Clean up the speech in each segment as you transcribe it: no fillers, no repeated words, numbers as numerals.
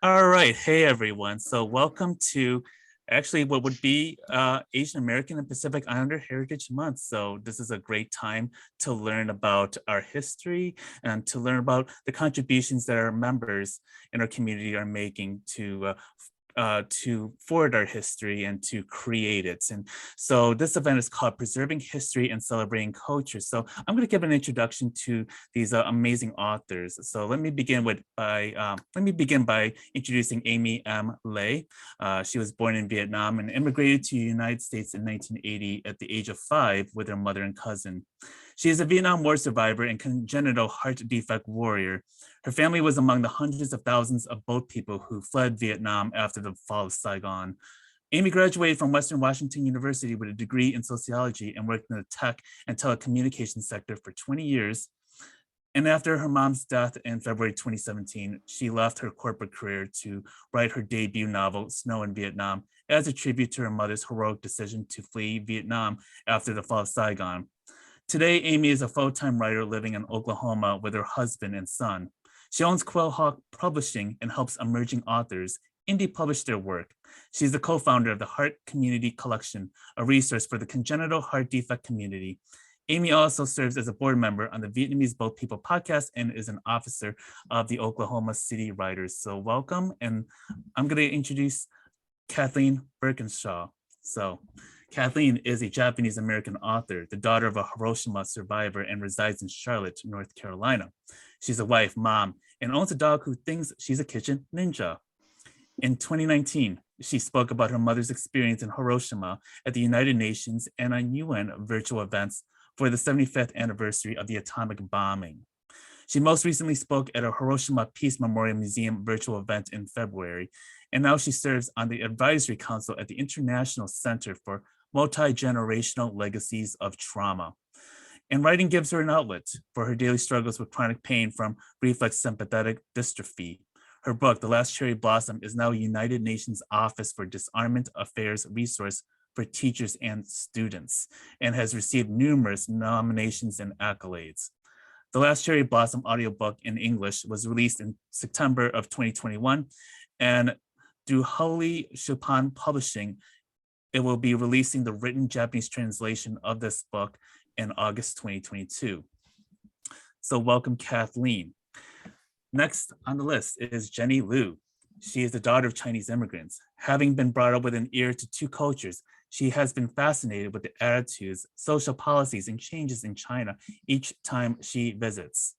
All right. Hey, everyone. So welcome to actually what would be Asian American and Pacific Islander Heritage Month. So this is a great time to learn about our history and to learn about the contributions that our members in our community are making to forward our history and to create it. And so this event is called Preserving History and Celebrating Culture. So I'm going to give an introduction to these amazing authors. So let me begin by introducing Amy M. Lay. She was born in Vietnam and immigrated to the United States in 1980 at the age of 5 with her mother and cousin. She is a Vietnam War survivor and congenital heart defect warrior. Her family was among the hundreds of thousands of boat people who fled Vietnam after the fall of Saigon. Amy graduated from Western Washington University with a degree in sociology and worked in the tech and telecommunications sector for 20 years. And after her mom's death in February 2017, she left her corporate career to write her debut novel, Snow in Vietnam, as a tribute to her mother's heroic decision to flee Vietnam after the fall of Saigon. Today, Amy is a full-time writer living in Oklahoma with her husband and son. She owns Quill Hawk Publishing and helps emerging authors indie publish their work. She's the co-founder of the Heart Community Collection, a resource for the congenital heart defect community. Amy also serves as a board member on the Vietnamese Boat People podcast and is an officer of the Oklahoma City Writers. So welcome, and I'm going to introduce Kathleen Birkenstahl. So Kathleen is a Japanese American author, the daughter of a Hiroshima survivor, and resides in Charlotte, North Carolina. She's a wife, mom, and owns a dog who thinks she's a kitchen ninja. In 2019, she spoke about her mother's experience in Hiroshima at the United Nations and on UN virtual events for the 75th anniversary of the atomic bombing. She most recently spoke at a Hiroshima Peace Memorial Museum virtual event in February, and now she serves on the advisory council at the International Center for Multi-Generational Legacies of Trauma. And writing gives her an outlet for her daily struggles with chronic pain from reflex sympathetic dystrophy. Her book, The Last Cherry Blossom, is now a United Nations Office for Disarmament Affairs resource for teachers and students, and has received numerous nominations and accolades. The Last Cherry Blossom audiobook in English was released in September of 2021, and through Holy Chopin Publishing, it will be releasing the written Japanese translation of this book in August 2022. So welcome, Kathleen. Next on the list is Jennie Liu. She is the daughter of Chinese immigrants. Having been brought up with an ear to two cultures, she has been fascinated with the attitudes, social policies, and changes in China each time she visits.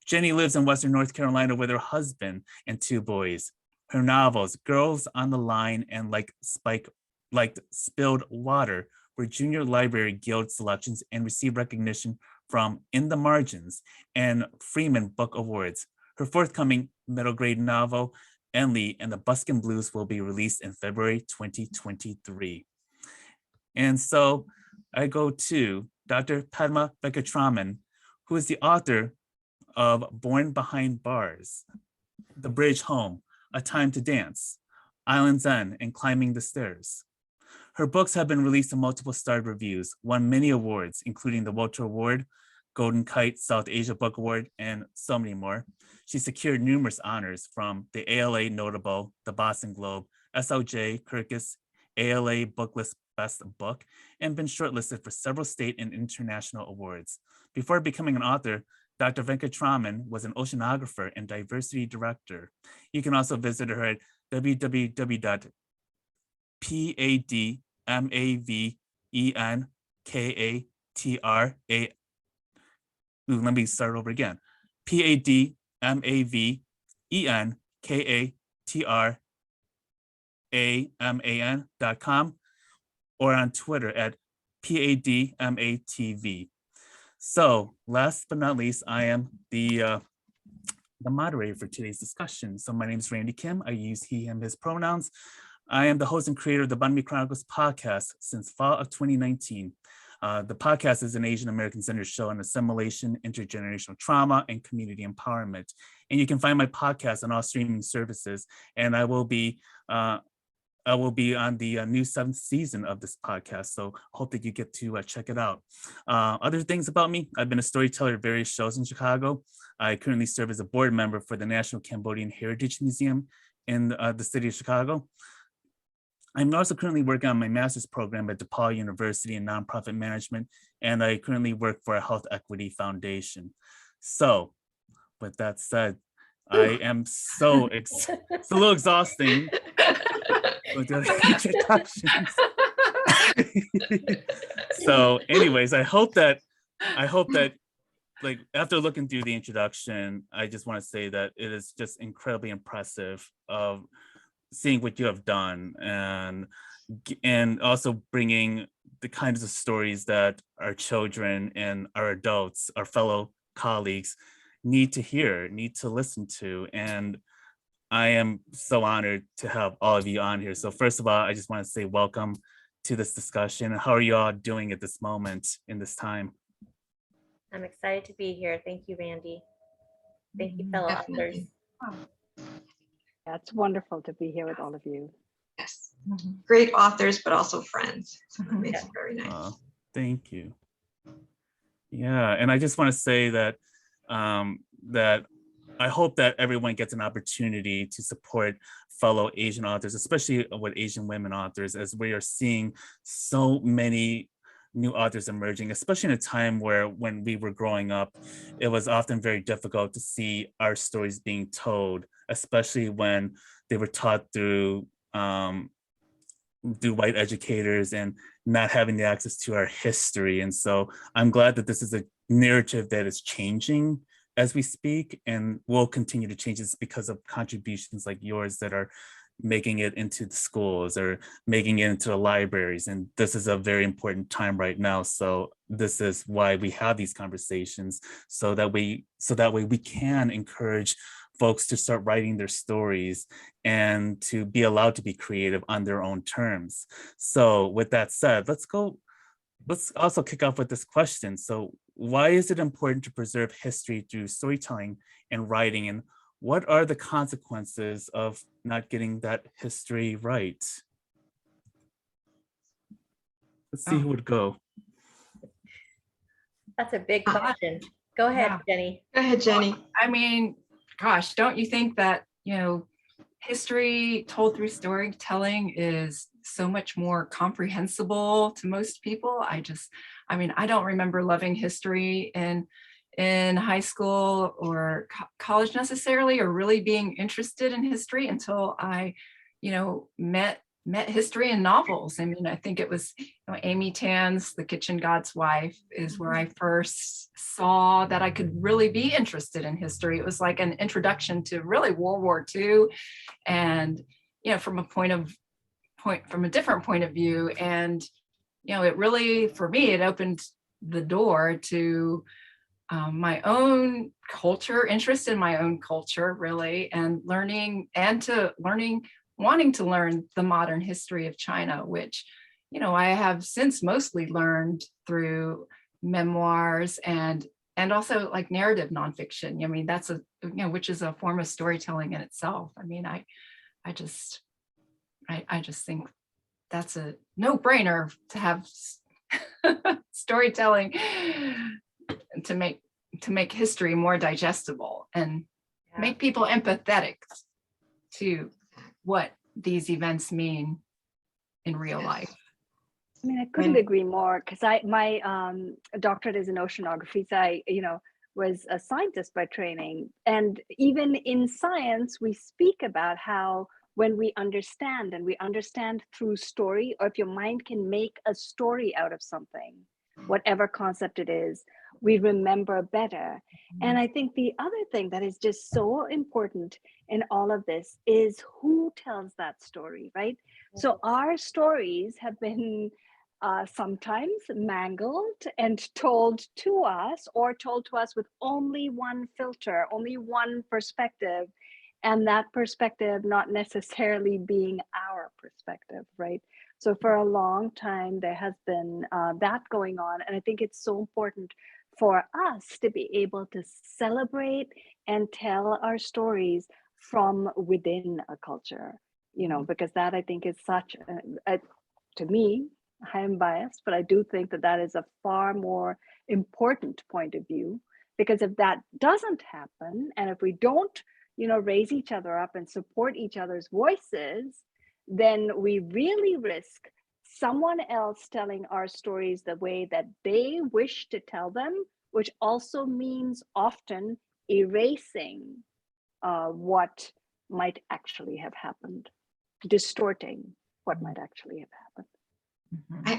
Jennie lives in Western North Carolina with her husband and 2 boys. Her novels, Girls on the Line and Like Spilled Water, were Junior Library Guild selections and received recognition from In the Margins and Freeman Book Awards. Her forthcoming middle grade novel, Enli and the Buskin Blues, will be released in February 2023. And so I go to Dr. Padma Venkatraman, who is the author of Born Behind Bars, The Bridge Home, A Time to Dance, Island Zen, and Climbing the Stairs. Her books have been released in multiple starred reviews, won many awards, including the Walter Award, Golden Kite South Asia Book Award, and so many more. She secured numerous honors from the ALA Notable, the Boston Globe, SLJ, Kirkus, ALA Booklist Best Book, and been shortlisted for several state and international awards. Before becoming an author, Dr. Venkatraman was an oceanographer and diversity director. You can also visit her at www.padmavenkaTra. Let me start over again. padmavenkaTraman.com or on Twitter at padmatv. So last but not least, I am the moderator for today's discussion. So my name is Randy Kim. I use he, him, his pronouns. I am the host and creator of the Banh Mi Chronicles podcast since fall of 2019. The podcast is an Asian American centered show on assimilation, intergenerational trauma, and community empowerment. And you can find my podcast on all streaming services. And I will be on the new 7th season of this podcast. So I hope that you get to check it out. Other things about me: I've been a storyteller at various shows in Chicago. I currently serve as a board member for the National Cambodian Heritage Museum in the city of Chicago. I'm also currently working on my master's program at DePaul University in nonprofit management, and I currently work for a health equity foundation. So with that said, I am it's a little exhausting with the introductions. So anyways, I hope that like after looking through the introduction, I just want to say that it is just incredibly impressive of seeing what you have done, and also bringing the kinds of stories that our children and our adults, our fellow colleagues need to hear, need to listen to. And I am so honored to have all of you on here. So first of all, I just want to say welcome to this discussion. How are you all doing at this moment in this time? I'm excited to be here. Thank you, Randy. Thank you, fellow authors. Yeah, it's wonderful to be here with all of you. Yes, great authors, but also friends. So that makes it very nice. Thank you. Yeah, and I just want to say that that I hope that everyone gets an opportunity to support fellow Asian authors, especially with Asian women authors, as we are seeing so many new authors emerging, especially in a time where when we were growing up, it was often very difficult to see our stories being told, especially when they were taught through white educators and not having the access to our history. And so I'm glad that this is a narrative that is changing as we speak, and will continue to change. It's because of contributions like yours that are making it into the schools or making it into the libraries. And this is a very important time right now. So this is why we have these conversations, so that way we can encourage folks to start writing their stories and to be allowed to be creative on their own terms. So with that said, let's also kick off with this question. So why is it important to preserve history through storytelling and writing? And what are the consequences of not getting that history right? Let's see who would go. That's a big question. Go ahead, Jenny. Go ahead, Jenny. I mean, gosh, don't you think that, history told through storytelling is so much more comprehensible to most people? I don't remember loving history in high school or college necessarily, or really being interested in history until I, met history in novels. I mean, I think it was Amy Tan's The Kitchen God's Wife is where I first saw that I could really be interested in history. It was like an introduction to really World War II, and from a different point of view. And it really, for me, it opened the door to my own culture, interest in my own culture, really, and wanting to learn the modern history of China, which, I have since mostly learned through memoirs and also like narrative nonfiction. I mean, that's which is a form of storytelling in itself. I mean, I just think that's a no-brainer to have storytelling to make history more digestible and make people empathetic to what these events mean in real life. I mean, I couldn't agree more, because my doctorate is in oceanography. So I, was a scientist by training. And even in science, we speak about how when we understand, and we understand through story, or if your mind can make a story out of something, whatever concept it is, we remember better. And I think the other thing that is just so important in all of this is who tells that story, right? So our stories have been sometimes mangled and told to us, or told to us with only one filter, only one perspective, and that perspective not necessarily being our perspective, right? So for a long time, there has been that going on. And I think it's so important for us to be able to celebrate and tell our stories from within a culture, because that, I think, is such to me, I am biased, but I do think that is a far more important point of view, Because if that doesn't happen, and if we don't, raise each other up and support each other's voices, then we really risk someone else telling our stories the way that they wish to tell them, which also means often erasing what might actually have happened, distorting what might actually have happened.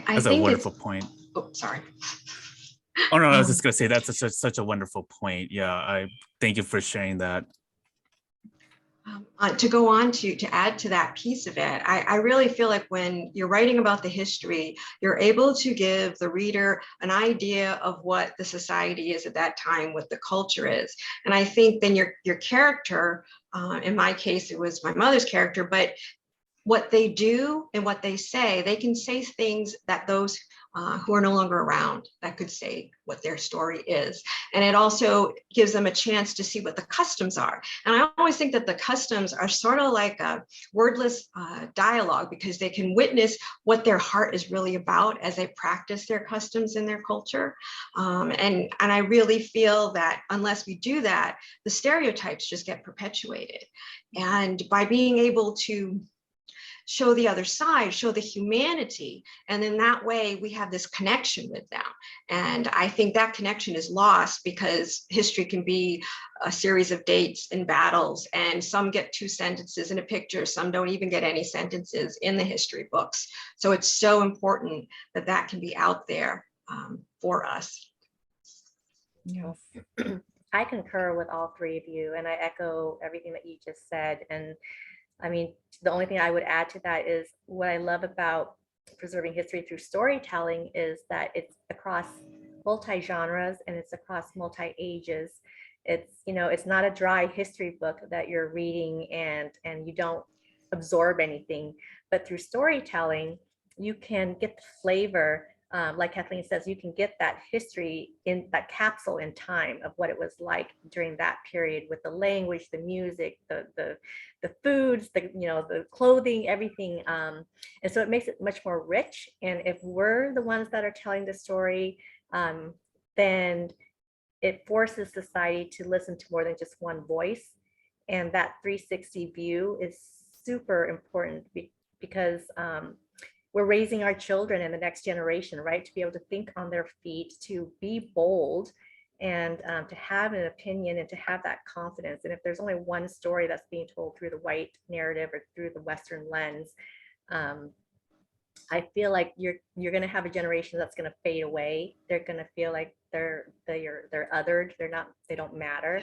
I That's a think wonderful point. Oh, sorry. Oh no, I was just gonna say that's such a wonderful point. Yeah, I thank you for sharing that. To go on to add to that piece of it, I really feel like when you're writing about the history, you're able to give the reader an idea of what the society is at that time, what the culture is. And I think then your character, in my case, it was my mother's character, but what they do and what they say, they can say things that those who are no longer around that could say what their story is. And it also gives them a chance to see what the customs are. And I always think that the customs are sort of like a wordless dialogue, because they can witness what their heart is really about as they practice their customs in their culture. And I really feel that unless we do that, the stereotypes just get perpetuated. And by being able to show the other side, show the humanity. And then that way we have this connection with them. And I think that connection is lost because history can be a series of dates and battles, and some get 2 sentences in a picture, some don't even get any sentences in the history books. So it's so important that that can be out there for us. Yes. I concur with all three of you, and I echo everything that you just said. And I mean, the only thing I would add to that is what I love about preserving history through storytelling is that it's across multi-genres and it's across multi-ages. It's not a dry history book that you're reading and you don't absorb anything, but through storytelling, you can get the flavor. Like Kathleen says, you can get that history in that capsule in time of what it was like during that period, with the language, the music, the foods, the clothing, everything. And so it makes it much more rich. And if we're the ones that are telling the story, then it forces society to listen to more than just one voice. And that 360 view is super important because we're raising our children and the next generation, right? To be able to think on their feet, to be bold, and to have an opinion and to have that confidence. And if there's only one story that's being told through the white narrative or through the Western lens, I feel like you're going to have a generation that's going to fade away. They're going to feel like they're othered. They don't matter.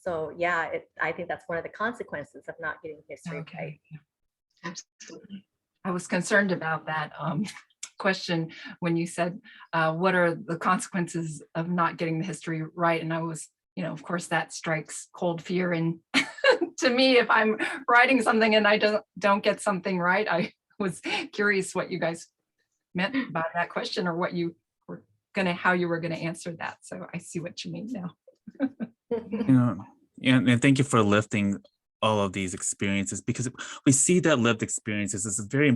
So yeah, I think that's one of the consequences of not getting history right. Absolutely. I was concerned about that question when you said, what are the consequences of not getting the history right? And I was, of course, that strikes cold fear. And to me, if I'm writing something and I don't get something right, I was curious what you guys meant by that question, or what you were how you were gonna answer that. So I see what you mean now. And thank you for lifting all of these experiences, because we see that lived experiences is a very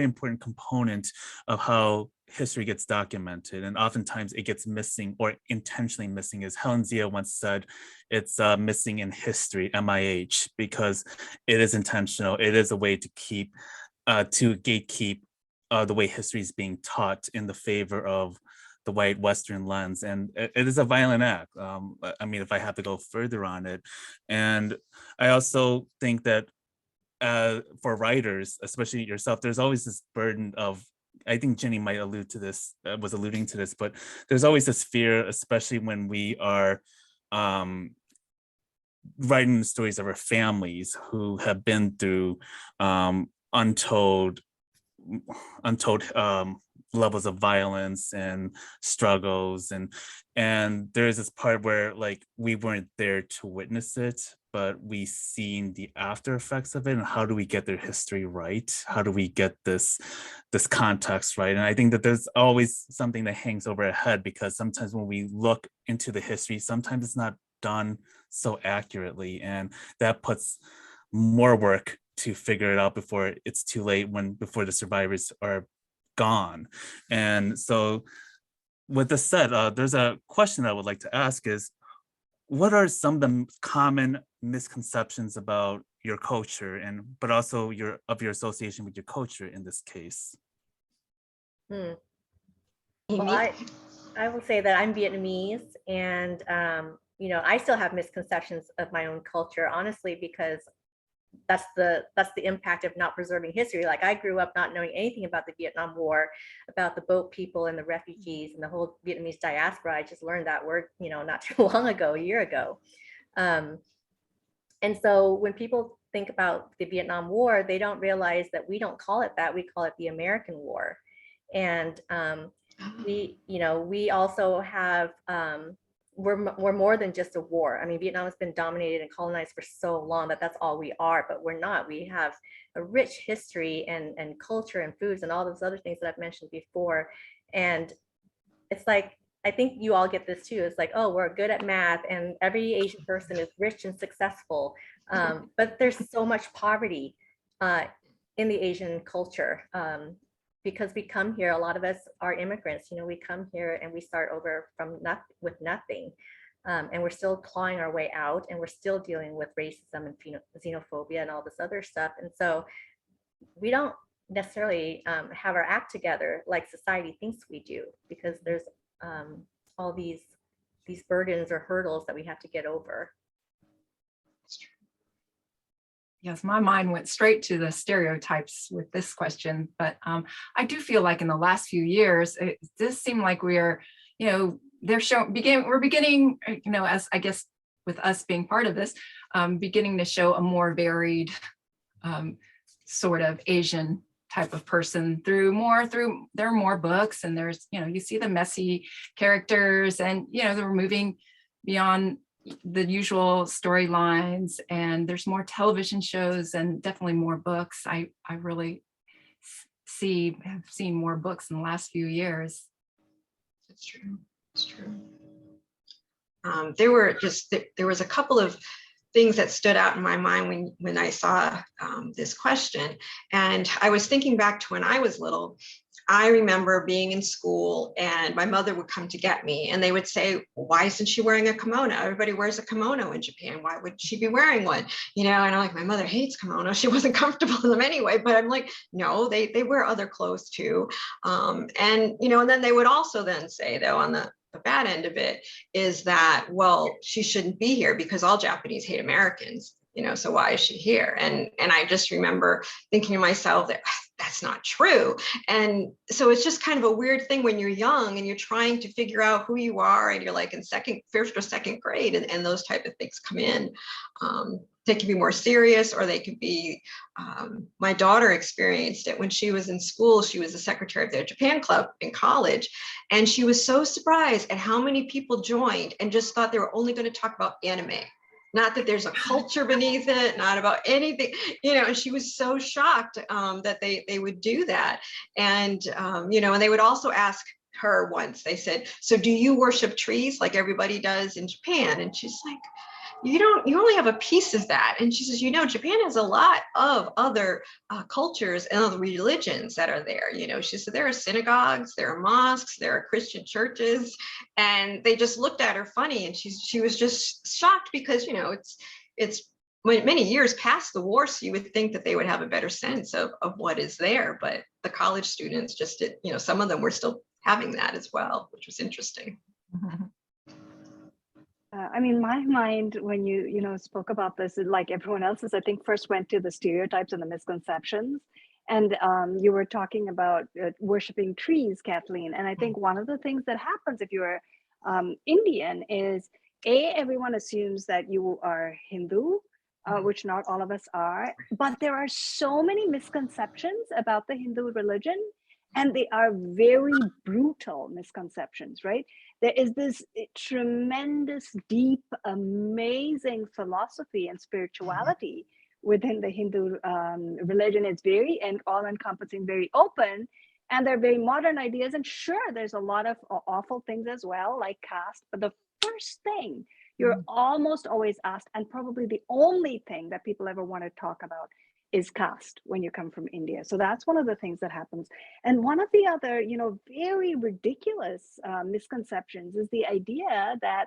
important component of how history gets documented, and oftentimes it gets missing or intentionally missing. As Helen Zia once said, it's missing in history, MIH, because it is intentional. It is a way to gatekeep the way history is being taught in the favor of the white Western lens, and it is a violent act. I mean, if I have to go further on it. And I also think that for writers, especially yourself, there's always this burden of, I think Jennie might allude to this, was alluding to this, but there's always this fear, especially when we are writing the stories of our families who have been through untold levels of violence and struggles, and there's this part where like we weren't there to witness it, but we seen the after effects of it. And how do we get their history right? How do we get this context right? And I think that there's always something that hangs over our head, because sometimes when we look into the history, sometimes it's not done so accurately, and that puts more work to figure it out before it's too late, before the survivors are gone. And so with this said, there's a question I would like to ask is, what are some of the common misconceptions about your culture but also your association with your culture in this case? Hmm. Amy? Well, I will say that I'm Vietnamese, and I still have misconceptions of my own culture, honestly, because that's the impact of not preserving history. Like, I grew up not knowing anything about the Vietnam War, about the boat people and the refugees and the whole Vietnamese diaspora. I just learned that word, not too long ago, a year ago. And so when people think about the Vietnam War, they don't realize that we don't call it that. We call it the American War. And we also have, we're more than just a war. I mean, Vietnam has been dominated and colonized for so long that that's all we are, but we're not. We have a rich history and culture and foods and all those other things that I've mentioned before. And it's like, I think you all get this too. It's like, oh, we're good at math and every Asian person is rich and successful. But there's so much poverty in the Asian culture. Because we come here, a lot of us are immigrants. We come here and we start over with nothing. And we're still clawing our way out, and we're still dealing with racism and xenophobia and all this other stuff. And so we don't necessarily have our act together like society thinks we do, because there's all these burdens or hurdles that we have to get over. Yes, my mind went straight to the stereotypes with this question, but I do feel like in the last few years, it does seem like we're beginning, as I guess with us being part of this, beginning to show a more varied sort of Asian type of person there are more books, and there's, you see the messy characters, and, they're moving beyond the usual storylines, and there's more television shows and definitely more books. I really have seen more books in the last few years. It's true. It's true. There was a couple of things that stood out in my mind when I saw this question. And I was thinking back to when I was little. I remember being in school and my mother would come to get me, and they would say, why isn't she wearing a kimono? Everybody wears a kimono in Japan. Why would she be wearing one? And I'm like, my mother hates kimono. She wasn't comfortable in them anyway. But I'm like, no, they wear other clothes too. And then they would also then say, though, on the bad end of it is that, well, she shouldn't be here because all Japanese hate Americans, so why is she here? And I just remember thinking to myself that that's not true. And so it's just kind of a weird thing when you're young and you're trying to figure out who you are, and you're like in first or second grade, and those type of things come in. They can be more serious, or they could be, my daughter experienced it when she was in school. She was the secretary of the Japan Club in college, and she was so surprised at how many people joined and just thought they were only going to talk about anime. Not that there's a culture beneath it, not about anything, and she was so shocked that they would do that. And, and they would also ask her once, they said, so do you worship trees like everybody does in Japan? And she's like, you only have a piece of that. And she says, Japan has a lot of other cultures and other religions that are there. She said, there are synagogues, there are mosques, there are Christian churches. And they just looked at her funny. And she was just shocked because, it's many years past the war. So you would think that they would have a better sense of what is there. But the college students just did, some of them were still having that as well, which was interesting. Mm-hmm. My mind, when you spoke about this, like everyone else's, I think first went to the stereotypes and the misconceptions. And you were talking about worshiping trees, Kathleen. And I think one of the things that happens if you're Indian is, everyone assumes that you are Hindu, which not all of us are. But there are so many misconceptions about the Hindu religion, and they are very brutal misconceptions, right? There is this tremendous, deep, amazing philosophy and spirituality within the Hindu religion. It's very all-encompassing, very open, and they're very modern ideas. And sure, there's a lot of awful things as well, like caste. But the first thing you're almost always asked, and probably the only thing that people ever want to talk about, is caste when you come from India. So that's one of the things that happens. And one of the other, very ridiculous misconceptions is the idea that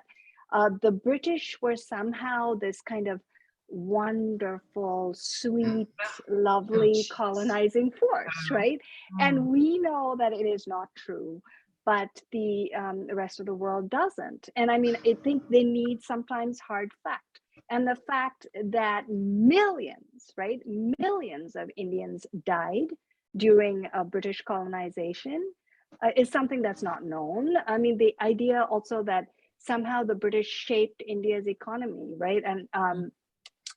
the British were somehow this kind of wonderful, sweet, lovely colonizing force, right? And we know that it is not true, but the rest of the world doesn't. And I mean, I think they need sometimes hard fact. And the fact that millions, right, millions of Indians died during British colonization is something that's not known. I mean, the idea also that somehow the British shaped India's economy, right? And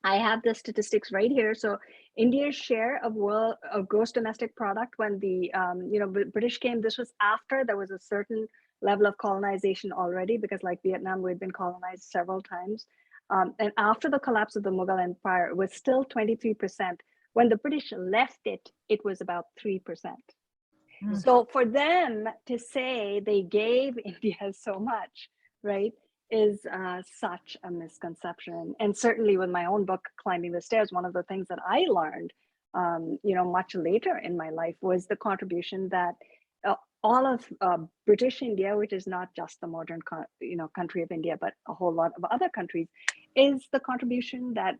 I have the statistics right here. So India's share of gross domestic product when the British came, this was after there was a certain level of colonization already, because like Vietnam, we'd been colonized several times. And after the collapse of the Mughal Empire, it was still 23%. When the British left it, it was about 3%. So for them to say they gave India so much, right, is such a misconception. And certainly with my own book, Climbing the Stairs, one of the things that I learned, much later in my life was the contribution that all of British India, which is not just the modern, country of India, but a whole lot of other countries, is the contribution that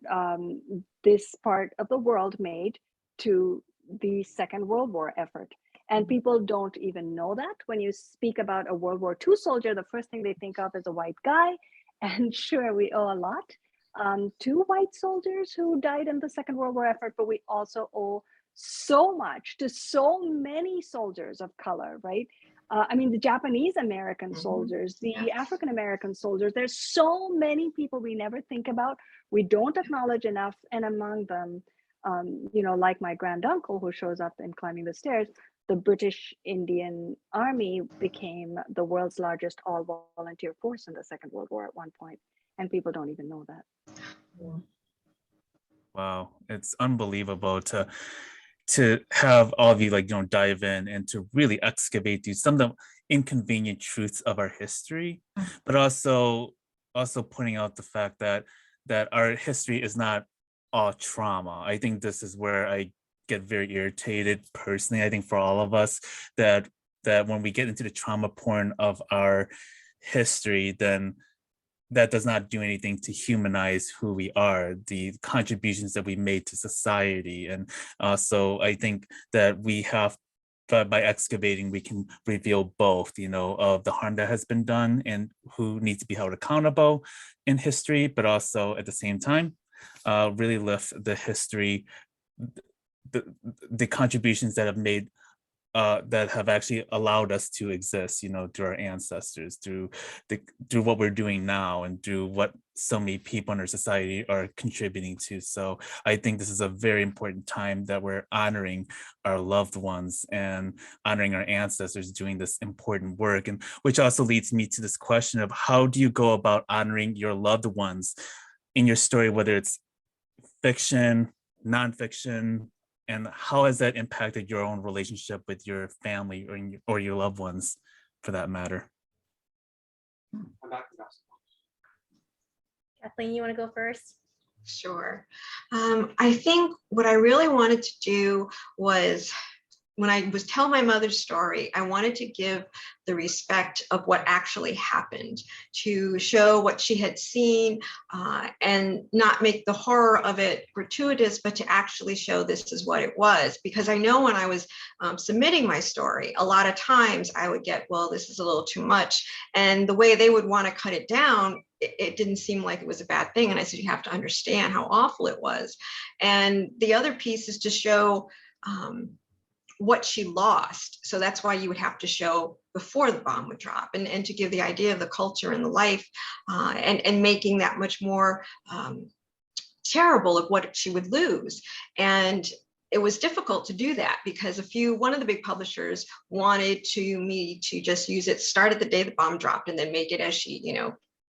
this part of the world made to the Second World War effort. And people don't even know that. When you speak about a World War II soldier, the first thing they think of is a white guy. And sure, we owe a lot to white soldiers who died in the Second World War effort, but we also owe so much to so many soldiers of color, right? I mean, the Japanese American soldiers, the African American soldiers, there's so many people we never think about, we don't acknowledge enough. And among them, like my granduncle who shows up in Climbing the Stairs, the British Indian Army became the world's largest all-volunteer force in the Second World War at one point, and people don't even know that. Wow, it's unbelievable to have all of you dive in and to really excavate these some of the inconvenient truths of our history, but also pointing out the fact that our history is not all trauma. I think this is where I get very irritated personally. I think for all of us that when we get into the trauma porn of our history, then that does not do anything to humanize who we are, the contributions that we made to society. And so I think that we have, by excavating, we can reveal both, of the harm that has been done and who needs to be held accountable in history, but also at the same time, really lift the history, the contributions that have made, that have actually allowed us to exist, through our ancestors, through what we're doing now, and through what so many people in our society are contributing to. So I think this is a very important time that we're honoring our loved ones and honoring our ancestors doing this important work. And which also leads me to this question of how do you go about honoring your loved ones in your story, whether it's fiction, nonfiction, and how has that impacted your own relationship with your family or your loved ones, for that matter? Kathleen, you want to go first? Sure. I think what I really wanted to do was, when I was telling my mother's story, I wanted to give the respect of what actually happened, to show what she had seen, and not make the horror of it gratuitous, but to actually show this is what it was. Because I know when I was submitting my story, a lot of times I would get, well, this is a little too much. And the way they would want to cut it down, it didn't seem like it was a bad thing. And I said, you have to understand how awful it was. And the other piece is to show what she lost. So that's why you would have to show before the bomb would drop, and to give the idea of the culture and the life, and making that much more terrible of what she would lose. And it was difficult to do that because one of the big publishers wanted me to just use it, start at the day the bomb dropped, and then make it as she,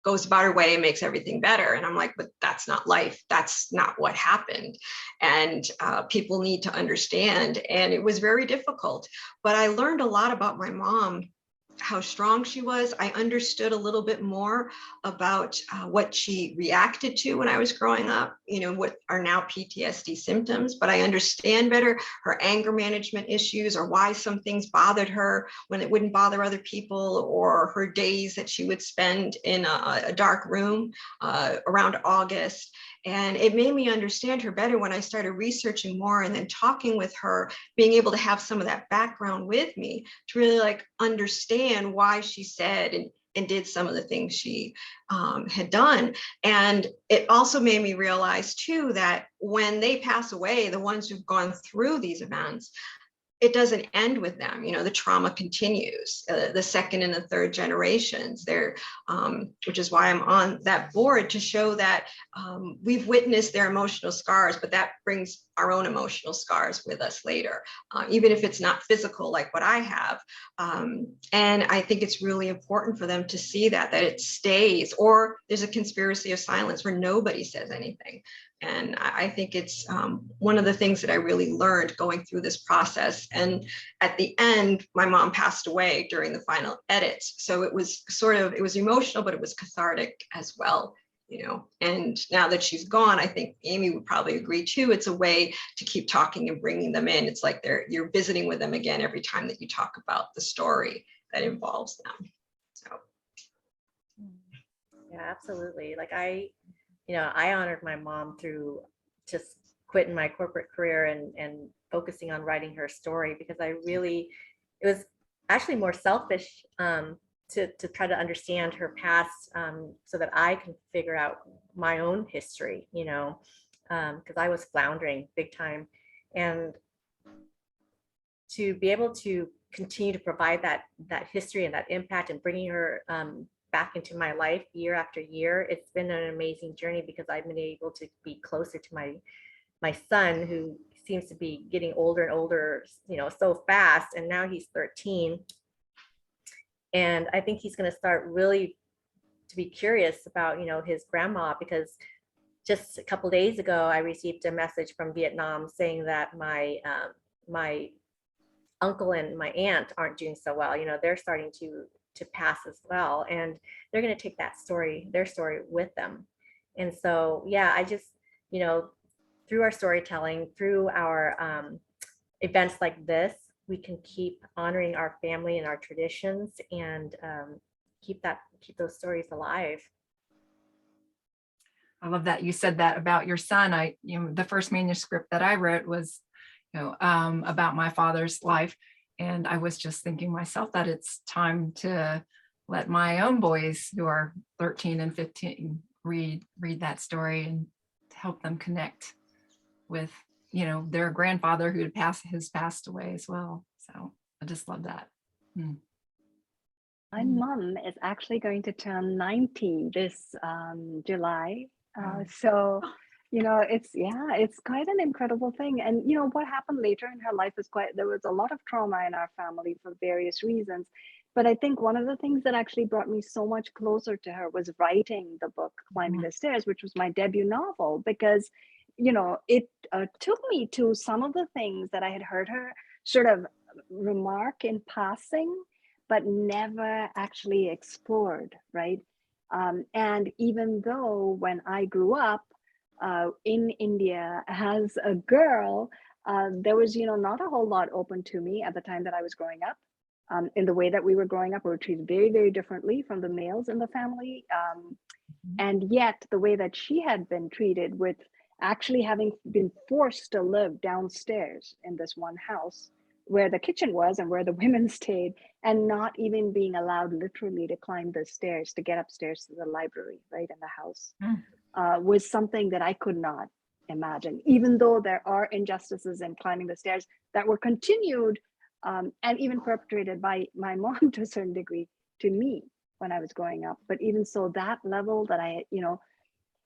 goes about her way and makes everything better. And I'm like, but that's not life. That's not what happened. And people need to understand. And it was very difficult. But I learned a lot about my mom how strong she was. I understood a little bit more about what she reacted to when I was growing up, what are now PTSD symptoms, but I understand better her anger management issues, or why some things bothered her when it wouldn't bother other people, or her days that she would spend in a dark room around August. And it made me understand her better when I started researching more, and then talking with her, being able to have some of that background with me to really like understand why she said and did some of the things she had done. And it also made me realize too, that when they pass away, the ones who've gone through these events, it doesn't end with them. The trauma continues. The second and the third generations there, which is why I'm on that board, to show that we've witnessed their emotional scars, but that brings our own emotional scars with us later, even if it's not physical like what I have. And I think it's really important for them to see that it stays, or there's a conspiracy of silence where nobody says anything. And I think it's one of the things that I really learned going through this process. And at the end, my mom passed away during the final edits. So it was it was emotional, but it was cathartic as well, And now that she's gone, I think Amy would probably agree too. It's a way to keep talking and bringing them in. It's like you're visiting with them again every time that you talk about the story that involves them. So. Yeah, absolutely. Like I honored my mom through just quitting my corporate career and focusing on writing her story, because it was actually more selfish to try to understand her past, so that I can figure out my own history, because I was floundering big time. And to be able to continue to provide that history and that impact, and bringing her back into my life year after year, it's been an amazing journey, because I've been able to be closer to my son, who seems to be getting older and older, so fast. And now he's 13. And I think he's going to start really to be curious about, his grandma, because just a couple of days ago, I received a message from Vietnam saying that my uncle and my aunt aren't doing so well. They're starting to pass as well, and they're going to take their story with them. And so, yeah, I just, through our storytelling, through our events like this, we can keep honoring our family and our traditions, and keep those stories alive. I love that you said that about your son. The first manuscript that I wrote was, about my father's life. And I was just thinking myself that it's time to let my own boys, who are 13 and 15, read that story, and to help them connect with, their grandfather who has passed away as well. So I just love that. My mom is actually going to turn 90 this July. So, it's quite an incredible thing. And, what happened later in her life there was a lot of trauma in our family for various reasons. But I think one of the things that actually brought me so much closer to her was writing the book, Climbing the Stairs, which was my debut novel, because, it took me to some of the things that I had heard her sort of remark in passing, but never actually explored, right? And even though when I grew up in India as a girl, there was, not a whole lot open to me at the time that I was growing up. In the way that we were growing up, we were treated very, very differently from the males in the family. And yet the way that she had been treated, with actually having been forced to live downstairs in this one house where the kitchen was and where the women stayed, and not even being allowed literally to climb the stairs to get upstairs to the library, right, in the house, was something that I could not imagine, even though there are injustices in climbing the stairs that were continued and even perpetrated by my mom to a certain degree to me when I was growing up. But even so, that level that I,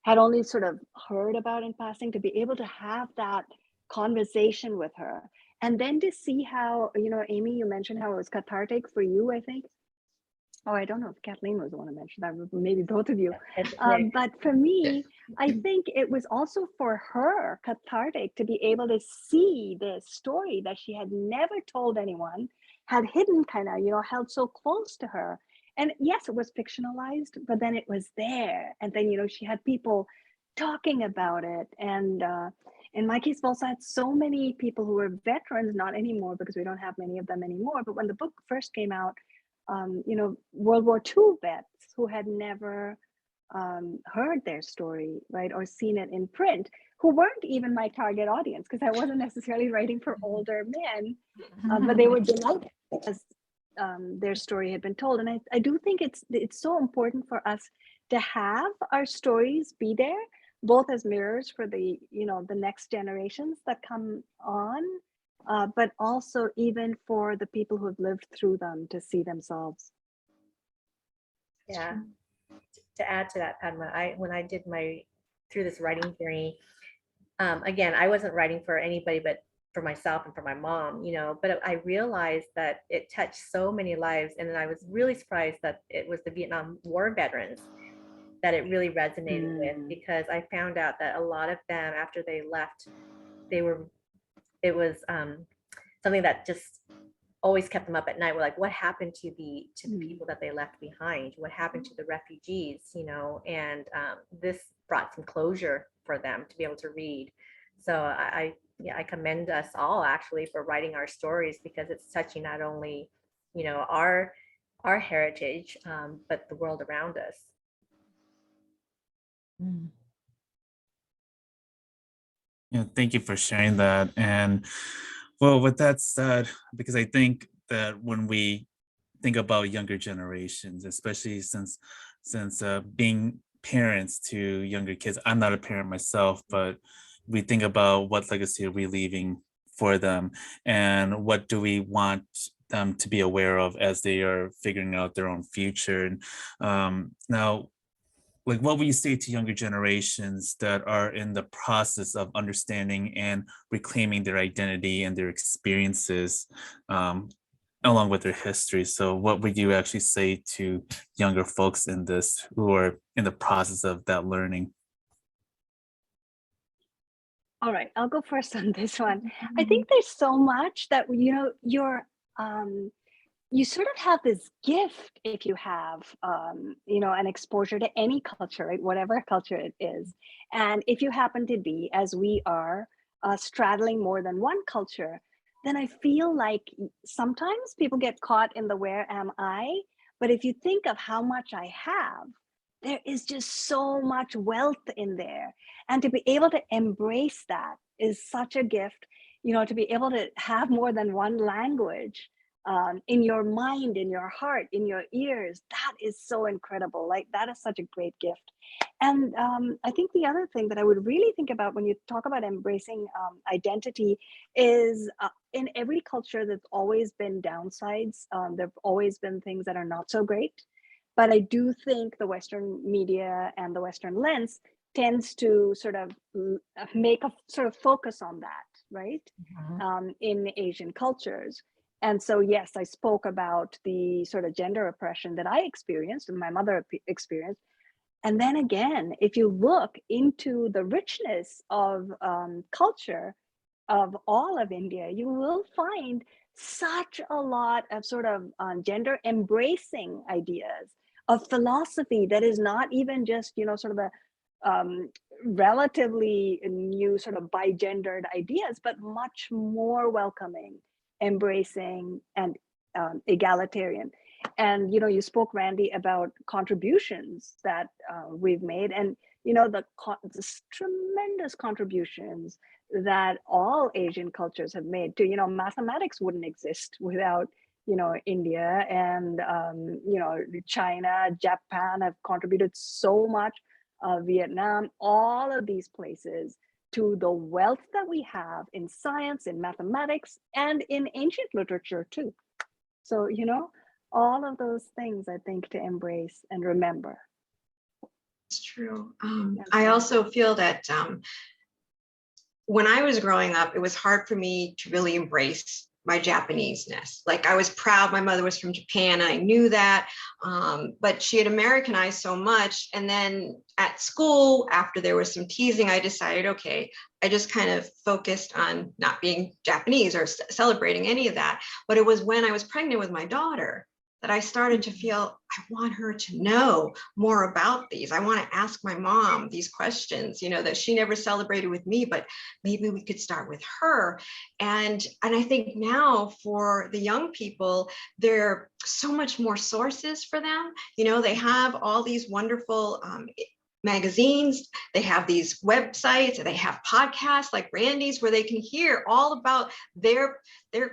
had only sort of heard about in passing, to be able to have that conversation with her, and then to see how, Amy, you mentioned how it was cathartic for you, I think. Oh, I don't know if Kathleen was the one who mentioned that, maybe both of you. But for me, I think it was also for her cathartic to be able to see this story that she had never told anyone, had hidden, kind of, held so close to her. And yes, it was fictionalized, but then it was there. And then, she had people talking about it. And in my case, also had so many people who were veterans, not anymore because we don't have many of them anymore. But when the book first came out, World War II vets who had never heard their story, right, or seen it in print, who weren't even my target audience because I wasn't necessarily writing for older men, but they were delighted because their story had been told. And I do think it's so important for us to have our stories be there, both as mirrors for the next generations that come on, but also even for the people who have lived through them to see themselves. Yeah. To add to that, Padma, when I did through this writing journey, again, I wasn't writing for anybody but for myself and for my mom, but I realized that it touched so many lives. And then I was really surprised that it was the Vietnam War veterans that it really resonated with, because I found out that a lot of them, after they left, it was something that just always kept them up at night. We're like, what happened to the people that they left behind? What happened to the refugees? And this brought some closure for them to be able to read. So I commend us all actually for writing our stories, because it's touching not only our heritage, but the world around us. Yeah, thank you for sharing that. And well, with that said, because I think that when we think about younger generations, especially since being parents to younger kids, I'm not a parent myself, but we think about what legacy are we leaving for them, and what do we want them to be aware of as they are figuring out their own future. And now, like, what would you say to younger generations that are in the process of understanding and reclaiming their identity and their experiences, along with their history? So what would you actually say to younger folks in this who are in the process of that learning? All right, I'll go first on this one. I think there's so much that you sort of have this gift if you have an exposure to any culture, right? Whatever culture it is. And if you happen to be, as we are, straddling more than one culture, then I feel like sometimes people get caught in the where am I? But if you think of how much I have, there is just so much wealth in there. And to be able to embrace that is such a gift, to be able to have more than one language in your mind, in your heart, in your ears. That is so incredible. Like, that is such a great gift. And I think the other thing that I would really think about when you talk about embracing identity is in every culture, there's always been downsides. There have always been things that are not so great. But I do think the Western media and the Western lens tends to sort of make a sort of focus on that, right? In Asian cultures. And so, yes, I spoke about the sort of gender oppression that I experienced and my mother experienced. And then again, if you look into the richness of culture of all of India, you will find such a lot of sort of gender embracing ideas, of philosophy that is not even just, sort of a relatively new sort of bi-gendered ideas, but much more welcoming, embracing, and egalitarian. And you spoke, Randy, about contributions that we've made, and the tremendous contributions that all Asian cultures have made to mathematics wouldn't exist without India, and China, Japan have contributed so much, Vietnam, all of these places, to the wealth that we have in science, in mathematics, and in ancient literature too. So, all of those things, I think, to embrace and remember. It's true. I also feel that when I was growing up, it was hard for me to really embrace my Japanese-ness. Like I was proud my mother was from Japan. I knew that, but she had Americanized so much. And then at school, after there was some teasing, I decided, okay, I just kind of focused on not being Japanese or celebrating any of that. But it was when I was pregnant with my daughter that I started to feel, I want her to know more about these. I want to ask my mom these questions, you know, that she never celebrated with me, but maybe we could start with her. And I think now for the young people, there are so much more sources for them. You know, they have all these wonderful magazines, they have these websites, they have podcasts like Randy's where they can hear all about their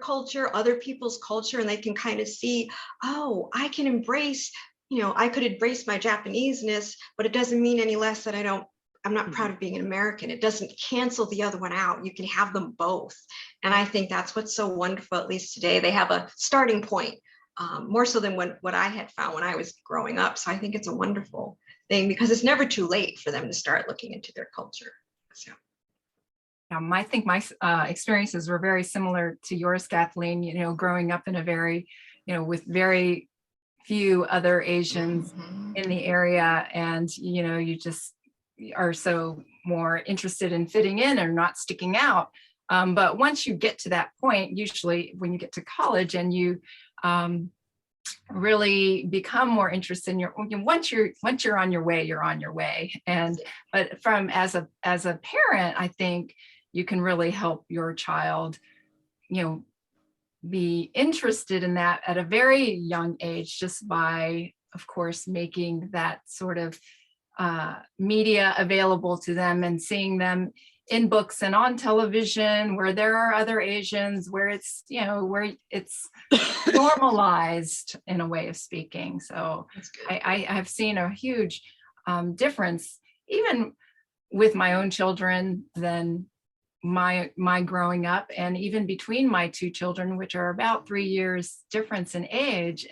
culture, other people's culture, and they can kind of see, oh, I can embrace, you know, I could embrace my Japanese-ness, but it doesn't mean any less that I'm not proud of being an American. It doesn't cancel the other one out. You can have them both. And I think that's what's so wonderful, at least today. They have a starting point, more so than what I had found when I was growing up. So I think it's a wonderful thing because it's never too late for them to start looking into their culture. So. I think my experiences were very similar to yours, Kathleen, you know, growing up in a very, you know, with very few other Asians in the area. And, you know, you just are so more interested in fitting in or not sticking out. But once you get to that point, usually when you get to college and you really become more interested in once you're on your way, you're on your way. And but from as a parent, I think you can really help your child, you know, be interested in that at a very young age, just by, of course, making that sort of media available to them and seeing them in books and on television where there are other Asians, where it's, you know, where it's normalized in a way of speaking. So I have seen a huge difference, even with my own children, than my growing up, and even between my two children, which are about 3 years difference in age,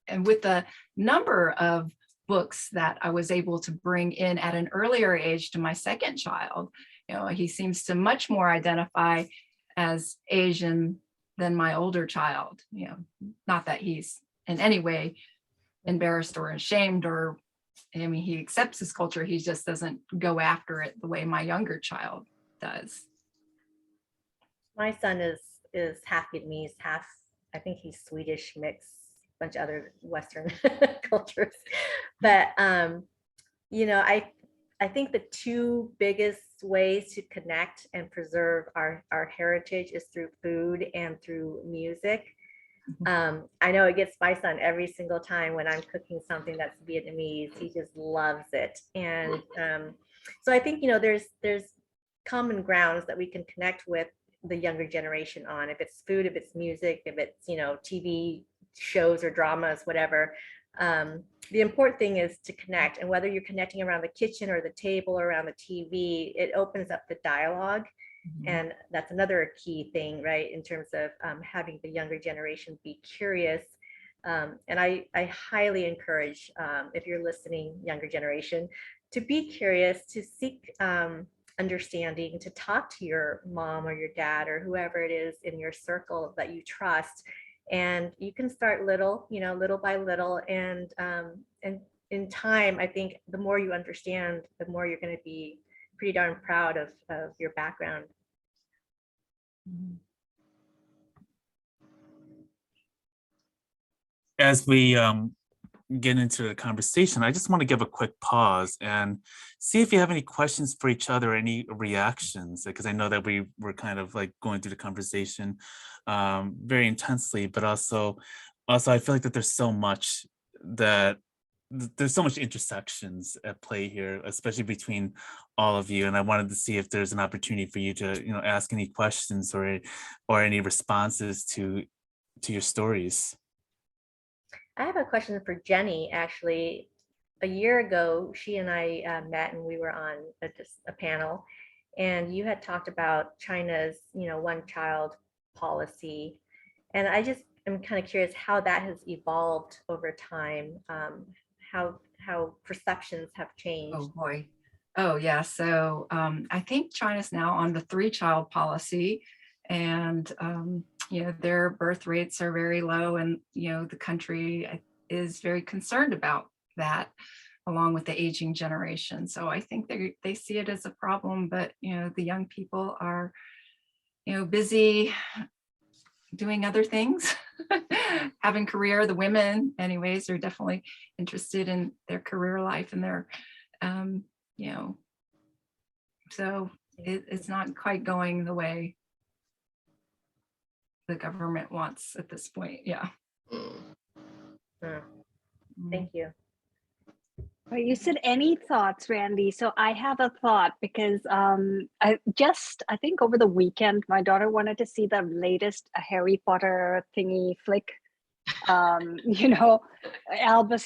and with the number of books that I was able to bring in at an earlier age to my second child. You know, he seems to much more identify as Asian than my older child. You know, not that he's in any way embarrassed or ashamed, or, I mean, he accepts his culture. He just doesn't go after it the way my younger child does. My son is half Vietnamese, half, I think he's Swedish mix, bunch of other Western cultures. But you know, I think the two biggest ways to connect and preserve our heritage is through food and through music. I know it gets my son every single time when I'm cooking something that's Vietnamese. He just loves it. And so I think, you know, there's common grounds that we can connect with the younger generation on. If it's food, if it's music, if it's, you know, TV shows or dramas, whatever. The important thing is to connect, and whether you're connecting around the kitchen or the table or around the TV, it opens up the dialogue. And that's another key thing, right, in terms of having the younger generation be curious. And I highly encourage, if you're listening, younger generation, to be curious, to seek understanding, to talk to your mom or your dad or whoever it is in your circle that you trust. And you can start little, you know, little by little. And in time, I think the more you understand, the more you're going to be pretty darn proud of your background. As we get into the conversation, I just want to give a quick pause and see if you have any questions for each other, any reactions, because I know that we were kind of like going through the conversation very intensely, but also I feel like that there's so much intersections at play here, especially between all of you. And I wanted to see if there's an opportunity for you to, you know, ask any questions or any responses to your stories. I have a question for Jennie. Actually, a year ago, she and I met, and we were on a panel, and you had talked about China's, you know, one-child policy, and I just am kind of curious how that has evolved over time, how perceptions have changed. Oh boy. Oh yeah. So I think China's now on the 3-child policy, and their birth rates are very low, and the country is very concerned about that, along with the aging generation. So I think they see it as a problem, but the young people are busy doing other things, having career. The women anyways are definitely interested in their career life and their so it's not quite going the way the government wants at this point. Yeah. Thank you. Right, you said any thoughts, Randy. So I have a thought because I think over the weekend, my daughter wanted to see the latest Harry Potter thingy flick, Albus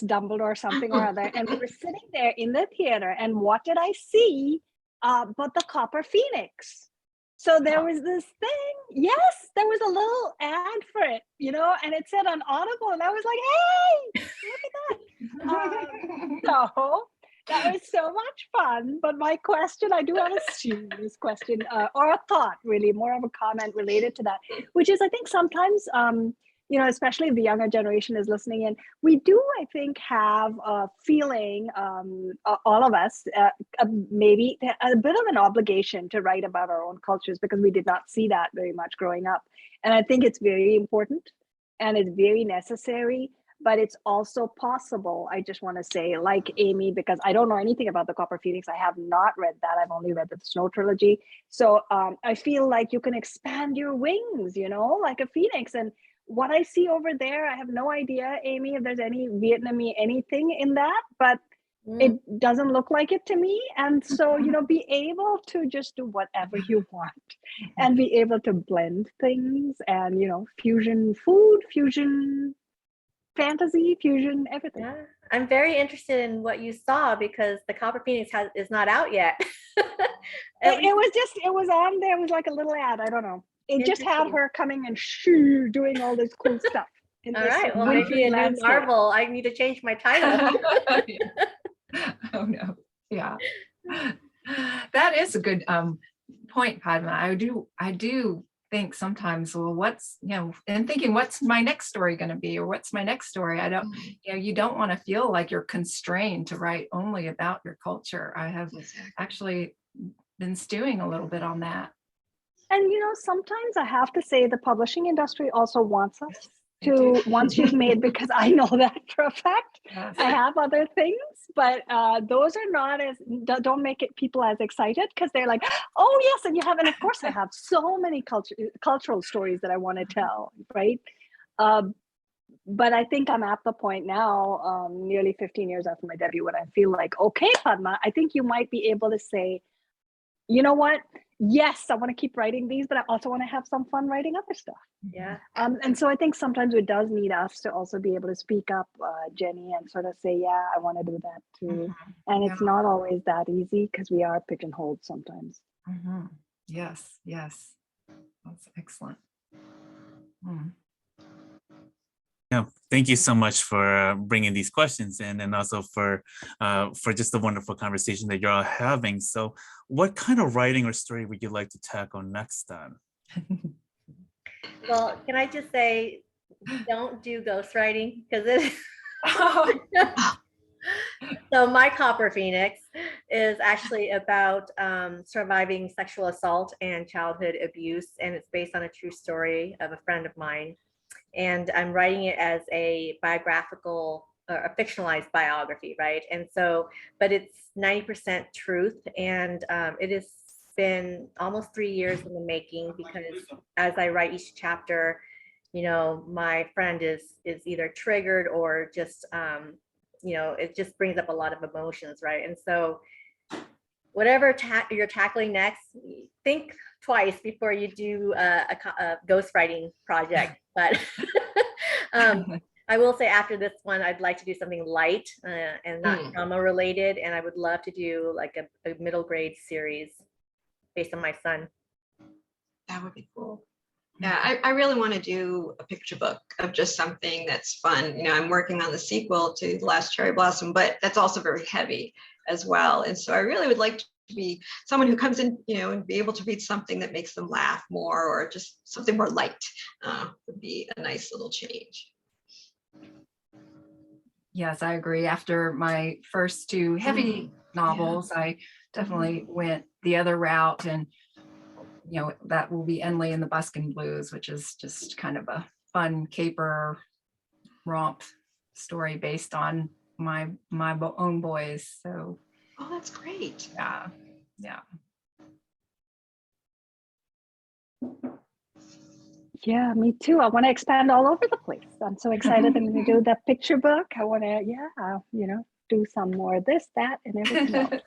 Dumbledore or something or other. And we were sitting there in the theater, and what did I see but the Copper Phoenix? So there was this thing. Yes, there was a little ad for it, and it said on Audible, and I was like, hey, look at that. So that was so much fun. But my question, I do have a serious question or a thought, really, more of a comment related to that, which is I think sometimes, especially if the younger generation is listening in, we do, I think, have a feeling, all of us, maybe a bit of an obligation to write about our own cultures because we did not see that very much growing up. And I think it's very important and it's very necessary, but it's also possible. I just want to say, like Amy, because I don't know anything about the Copper Phoenix. I have not read that. I've only read the Snow trilogy. So I feel like you can expand your wings, like a phoenix. And what I see over there, I have no idea, Amy, if there's any Vietnamese anything in that, but it doesn't look like it to me. And so, be able to just do whatever you want and be able to blend things and, fusion food, fusion fantasy, fusion, everything. Yeah, I'm very interested in what you saw because the Copper Phoenix is not out yet. It was on there. It was like a little ad. I don't know. It just had her coming and doing all this cool stuff. All right. Well, maybe a new Marvel. I need to change my title. Oh no. Yeah. That is a good point, Padma. I do think sometimes, well, what's and thinking, what's my next story going to be, or what's my next story? I don't, you don't want to feel like you're constrained to write only about your culture. I have actually been stewing a little bit on that. And sometimes I have to say the publishing industry also wants us to, once you've made, because I know that for a fact. Yes. I have other things, but those are not as, don't make it people as excited because they're like, oh yes, and you have, and of course I have so many cultural stories that I want to tell, right? But I think I'm at the point now, nearly 15 years after my debut, when I feel like, okay, Padma, I think you might be able to say, you know what? Yes, I want to keep writing these, but I also want to have some fun writing other stuff. Yeah. And so I think sometimes it does need us to also be able to speak up, Jennie, and sort of say, yeah, I want to do that too. And it's not always that easy because we are pigeonholed sometimes. Yes. That's excellent. Yeah, thank you so much for bringing these questions in, and also for just the wonderful conversation that you're all having. So what kind of writing or story would you like to tackle next then? Well, can I just say, don't do ghostwriting because it So my Copper Phoenix is actually about surviving sexual assault and childhood abuse, and it's based on a true story of a friend of mine. And I'm writing it as a biographical or a fictionalized biography, right? And so, but it's 90% truth, and it has been almost 3 years in the making because as I write each chapter, my friend is either triggered or just it just brings up a lot of emotions, right? And so whatever you're tackling next, think twice before you do a ghostwriting project. But I will say after this one, I'd like to do something light and not trauma related. And I would love to do like a middle grade series based on my son. That would be cool. Yeah, I really want to do a picture book of just something that's fun. I'm working on the sequel to The Last Cherry Blossom, but that's also very heavy as well. And so I really would like to be someone who comes in, and be able to read something that makes them laugh more, or just something more light would be a nice little change. Yes, I agree. After my first two heavy novels, I definitely went the other route, and that will be Enley and the Buskin Blues, which is just kind of a fun caper romp story based on my own boys. So Oh, that's great. yeah. Yeah, me too. I want to expand all over the place. I'm so excited. I'm going to do the picture book. I want to, do some more of this, that, and everything else.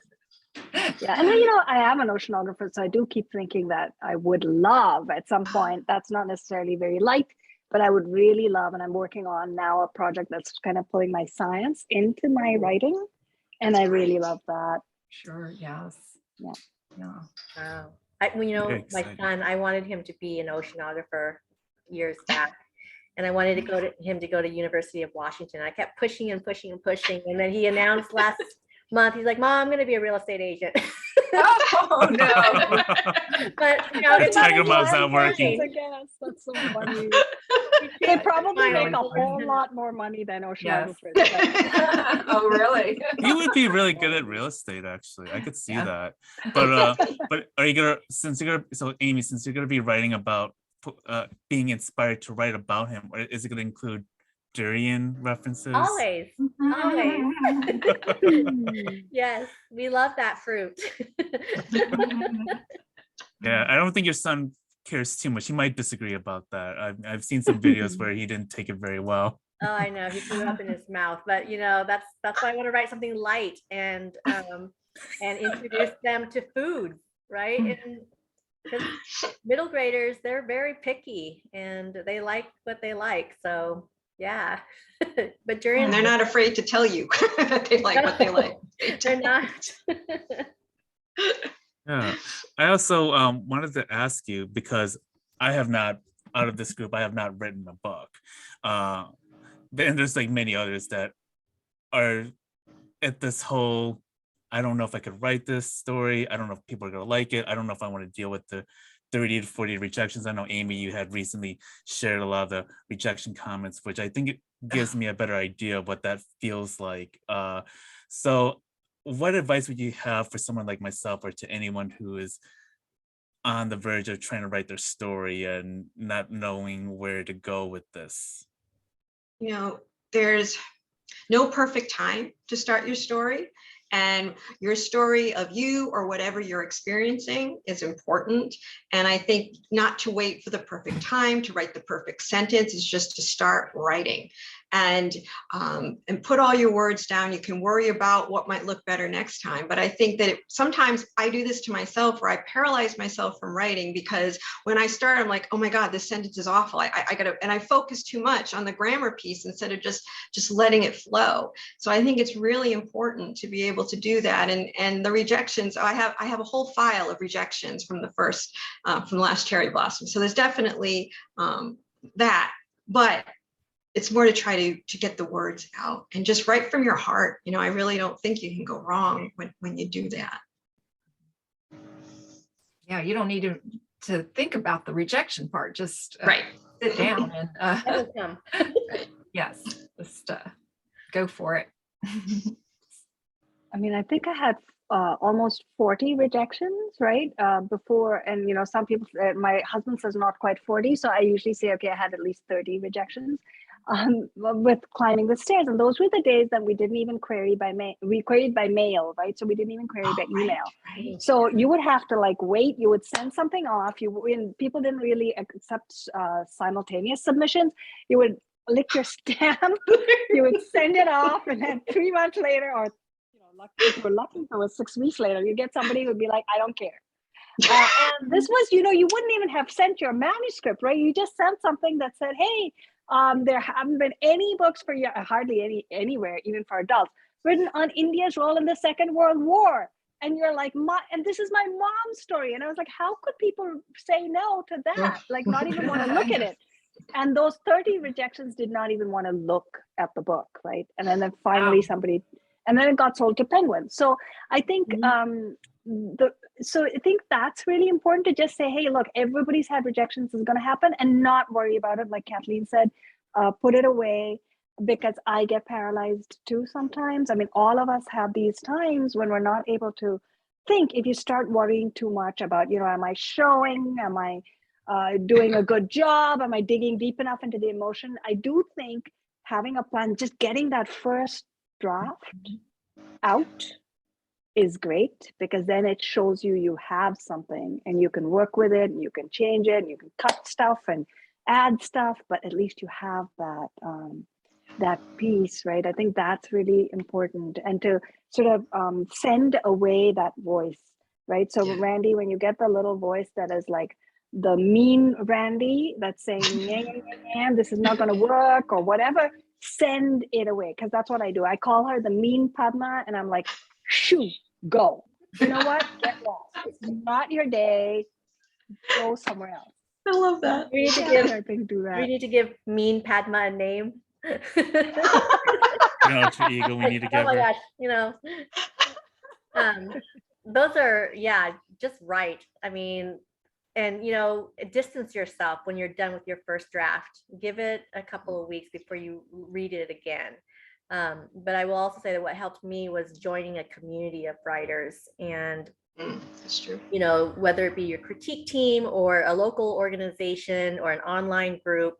Yeah, and I am an oceanographer, so I do keep thinking that I would love at some point. That's not necessarily very light, but I would really love, and I'm working on now a project that's kind of pulling my science into my writing, and I really love that. Sure. Yes. Yeah. Wow. Very My exciting. son, I wanted him to be an oceanographer years back. And I wanted him to go to University of Washington. I kept pushing and pushing and pushing. And then he announced last month, he's like, Mom, I'm going to be a real estate agent. Oh no. But The Tiger Mom's not working. I guess that's so funny. They probably make a whole lot more money than oceanographers. Yes. Oh, really? You would be really good at real estate, actually. I could see that. But are you so Amy, since you're gonna be writing about being inspired to write about him, or is it gonna include durian references? Always. Yes, we love that fruit. Yeah, I don't think your son cares too much. He might disagree about that. I've seen some videos where he didn't take it very well. Oh, I know, he threw it up in his mouth, but that's why I want to write something light and introduce them to food, right? And because middle graders, they're very picky and they like what they like. So yeah, but And they're not afraid to tell you that they like what they like. They're not. Yeah, I also wanted to ask you, because I have not, out of this group, I have not written a book. And there's like many others that are at this whole, I don't know if I could write this story. I don't know if people are gonna like it. I don't know if I want to deal with the 30 to 40 rejections. I know, Amy, you had recently shared a lot of the rejection comments, which I think it gives me a better idea of what that feels like. So what advice would you have for someone like myself, or to anyone who is on the verge of trying to write their story and not knowing where to go with this? There's no perfect time to start your story, and your story of you or whatever you're experiencing is important. And I think not to wait for the perfect time to write the perfect sentence, is just to start writing and put all your words down. You can worry about what might look better next time, but I think that sometimes I do this to myself, where I paralyze myself from writing, because when I start, I'm like, oh my God, this sentence is awful. I gotta, and I focus too much on the grammar piece instead of just letting it flow. So I think it's really important to be able to do that. And the rejections, I have a whole file of rejections from the first, from the last Cherry Blossom. So there's definitely that, but it's more to try to get the words out and just write from your heart. I really don't think you can go wrong when you do that. Yeah, you don't need to think about the rejection part. Just right. Sit down and yes, just go for it. I mean, I think I had almost 40 rejections, right? Before, and some people, my husband says not quite 40, so I usually say, okay, I had at least 30 rejections with climbing the stairs. And those were the days that we didn't even query by mail. We queried by mail, right? So we didn't even query by email. Right. So you would have to wait. You would send something off. People didn't really accept simultaneous submissions. You would lick your stamp. You would send it off, and then 3 months later, or if you were lucky, if it was 6 weeks later, you get somebody who would be like, I don't care. And this was, you wouldn't even have sent your manuscript, right? You just sent something that said, hey, there haven't been any books for you, hardly any anywhere, even for adults, written on India's role in the Second World War. And you're like, and this is my mom's story. And I was like, how could people say no to that? Not even want to look at it. And those 30 rejections did not even want to look at the book, right? And then finally somebody, and then it got sold to Penguin. So I think so I think that's really important to just say, hey, look, everybody's had rejections, is going to happen, and not worry about it. Like Kathleen said, put it away, because I get paralyzed too sometimes. I mean, all of us have these times when we're not able to think. If you start worrying too much about, am I showing? Am I doing a good job? Am I digging deep enough into the emotion? I do think having a plan, just getting that first draft out is great, because then it shows you have something and you can work with it and you can change it and you can cut stuff and add stuff, but at least you have that piece, right? I think that's really important, and to sort of send away that voice, right? So Randy, when you get the little voice that is like the mean Randy that's saying, this is not going to work or whatever, send it away, because that's what I do. I call her the mean Padma, and I'm like, shoo, go. You know what? Get lost. It's not your day. Go somewhere else. I love that. We need to give mean Padma a name. Alter ego we need to give Oh my her. gosh, those are, just right. I mean, and distance yourself when you're done with your first draft. Give it a couple of weeks before you read it again. But I will also say that what helped me was joining a community of writers, and that's true. Whether it be your critique team or a local organization or an online group,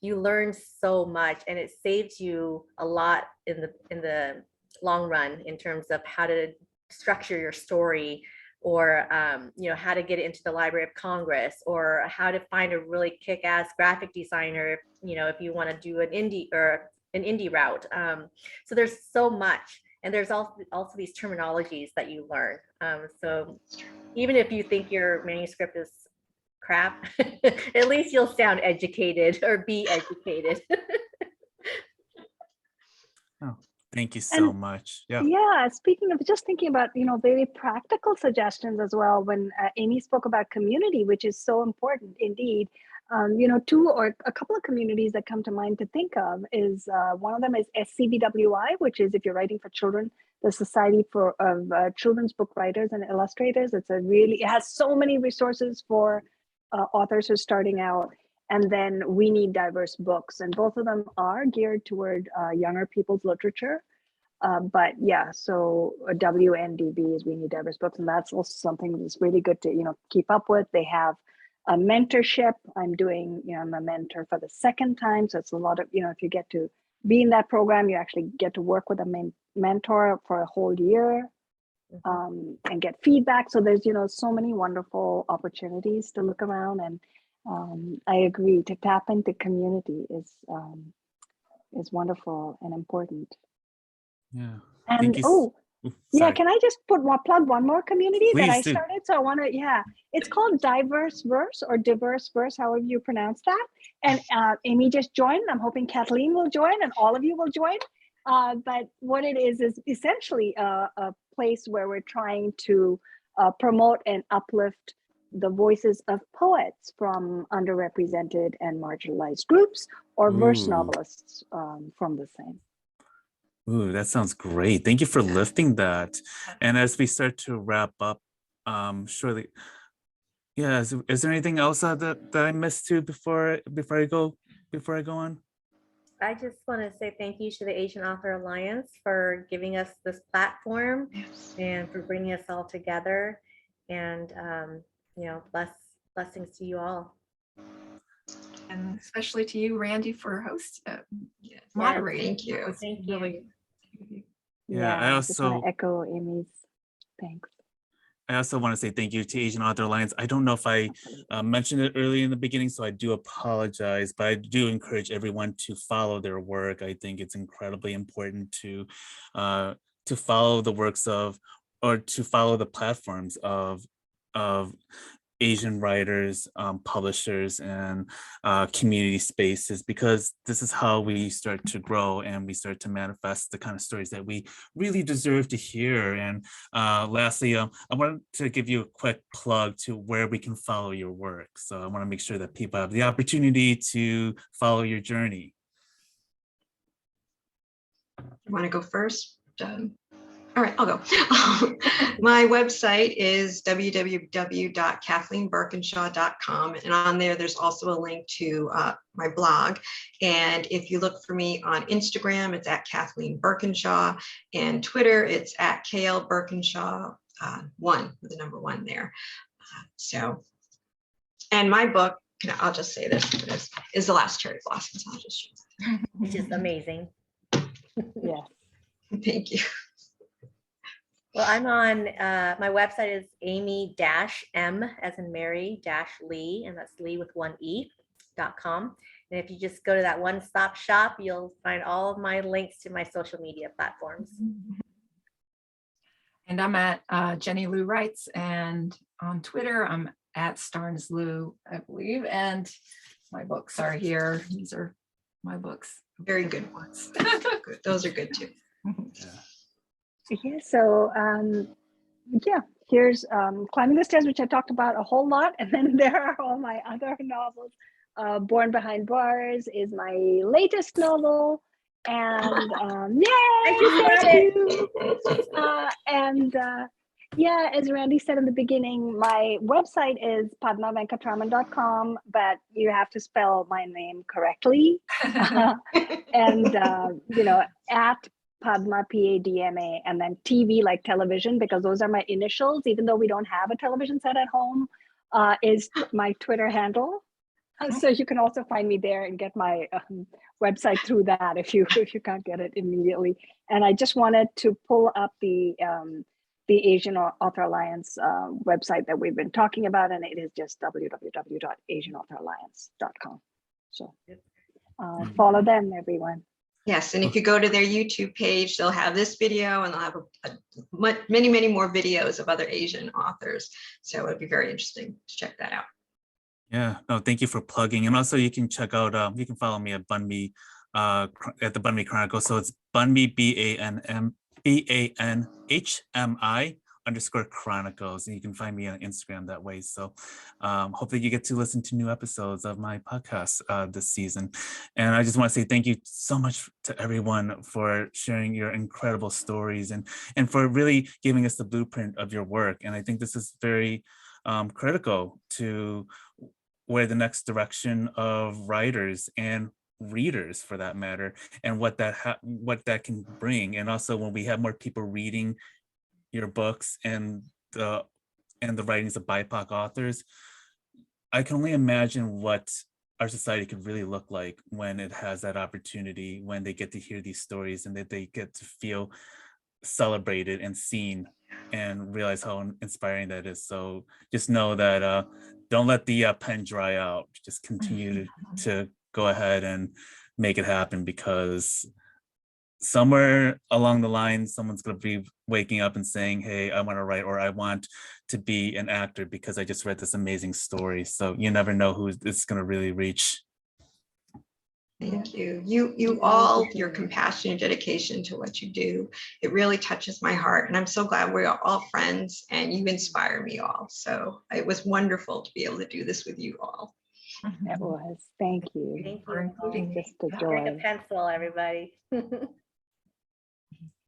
you learn so much, and it saves you a lot in the long run in terms of how to structure your story, or how to get it into the Library of Congress, or how to find a really kick-ass graphic designer, if you want to do an indie route. So there's so much, and there's also these terminologies that you learn. So even if you think your manuscript is crap, at least you'll sound educated or be educated. Oh, thank you so much. Yeah, speaking of, just thinking about, very practical suggestions as well, when Amy spoke about community, which is so important indeed. Two or a couple of communities that come to mind to think of is, one of them is SCBWI, which is, if you're writing for children, the Society of Children's Book Writers and Illustrators. It has so many resources for authors who are starting out. And then We Need Diverse Books, and both of them are geared toward younger people's literature. So WNDB is We Need Diverse Books, and that's also something that's really good to keep up with. They have a mentorship. I'm a mentor for the second time, so it's a lot of if you get to be in that program, you actually get to work with a mentor for a whole year, and get feedback. So there's so many wonderful opportunities to look around, and I agree, to tap into community is wonderful and important. Yeah. And can I just plug one more community that I started? So I want to, it's called Diverse Verse, or Diverse Verse, however you pronounce that. And Amy just joined. I'm hoping Kathleen will join, and all of you will join. But what it is essentially a place where we're trying to promote and uplift the voices of poets from underrepresented and marginalized groups, or verse novelists from the same. Ooh, that sounds great. Thank you for lifting that. And as we start to wrap up, surely, is there anything else that I missed too before I go on? I just want to say thank you to the Asian Author Alliance for giving us this platform, and for bringing us all together, and blessings to you all. And especially to you, Randy, for moderating. Thank you. Thank you. Really, I just want to echo Amy's thanks. I also want to say thank you to Asian Author Alliance. I don't know if I mentioned it early in the beginning, so I do apologize, but I do encourage everyone to follow their work. I think it's incredibly important to follow the works of, or to follow the platforms of Asian writers, publishers, and community spaces, because this is how we start to grow and we start to manifest the kind of stories that we really deserve to hear. And lastly, I wanted to give you a quick plug to where we can follow your work. So I want to make sure that people have the opportunity to follow your journey. You want to go first? All right, I'll go. My website is www.kathleenbirkinshaw.com. And on there's also a link to my blog. And if you look for me on Instagram, it's at Kathleen Birkinshaw. And Twitter, it's at KL Birkinshaw 1 with the number 1 there. And my book, I'll just say this, is The Last Cherry Blossoms. I'll just show you. Which is amazing. Yeah. Thank you. Well, I'm on, my website is amy-m as in Mary -Lee, and that's Lee with 1 E.com. And if you just go to that one-stop shop, you'll find all of my links to my social media platforms. And I'm at Jennie Lou Writes, and on Twitter, I'm at Starnes Lou, I believe. And my books are here. These are my books. Very good ones. Good. Those are good too. Yeah, so yeah, here's Climbing the Stairs, which I talked about a whole lot, and then there are all my other novels. Born Behind Bars is my latest novel, and yay! Yeah, as Randy said in the beginning, my website is padmavenkatraman.com, but you have to spell my name correctly, and you know, at Padma, Padma, and then TV like television, because those are my initials, even though we don't have a television set at home, is my Twitter handle. So you can also find me there and get my website through that if you can't get it immediately. And I just wanted to pull up the Asian Author Alliance website that we've been talking about, and it is just www.asianauthoralliance.com. So follow them, everyone. Yes, and if you go to their YouTube page, they'll have this video, and they'll have many, many more videos of other Asian authors. So it would be very interesting to check that out. Yeah, no, thank you for plugging. And also you can check out, you can follow me at Bunmi, at the Bunmi Chronicle. So it's Bunmi, BANMI_Chronicles. And you can find me on Instagram that way. So hopefully you get to listen to new episodes of my podcast this season. And I just want to say thank you so much to everyone for sharing your incredible stories and for really giving us the blueprint of your work. And I think this is very critical to where the next direction of writers and readers, for that matter, and what that can bring. And also when we have more people reading your books and the writings of BIPOC authors, I can only imagine what our society could really look like when it has that opportunity, when they get to hear these stories and that they get to feel celebrated and seen and realize how inspiring that is. So just know that don't let the pen dry out. Just continue to go ahead and make it happen, because somewhere along the line, someone's going to be waking up and saying, hey, I want to write, or I want to be an actor because I just read this amazing story. So you never know who it's going to really reach. Thank you. You all, your compassion and dedication to what you do, it really touches my heart. And I'm so glad we're all friends and you inspire me all. So it was wonderful to be able to do this with you all. It was. Thank you. Thank For you. including me. Just a Bring a joy. pencil, everybody.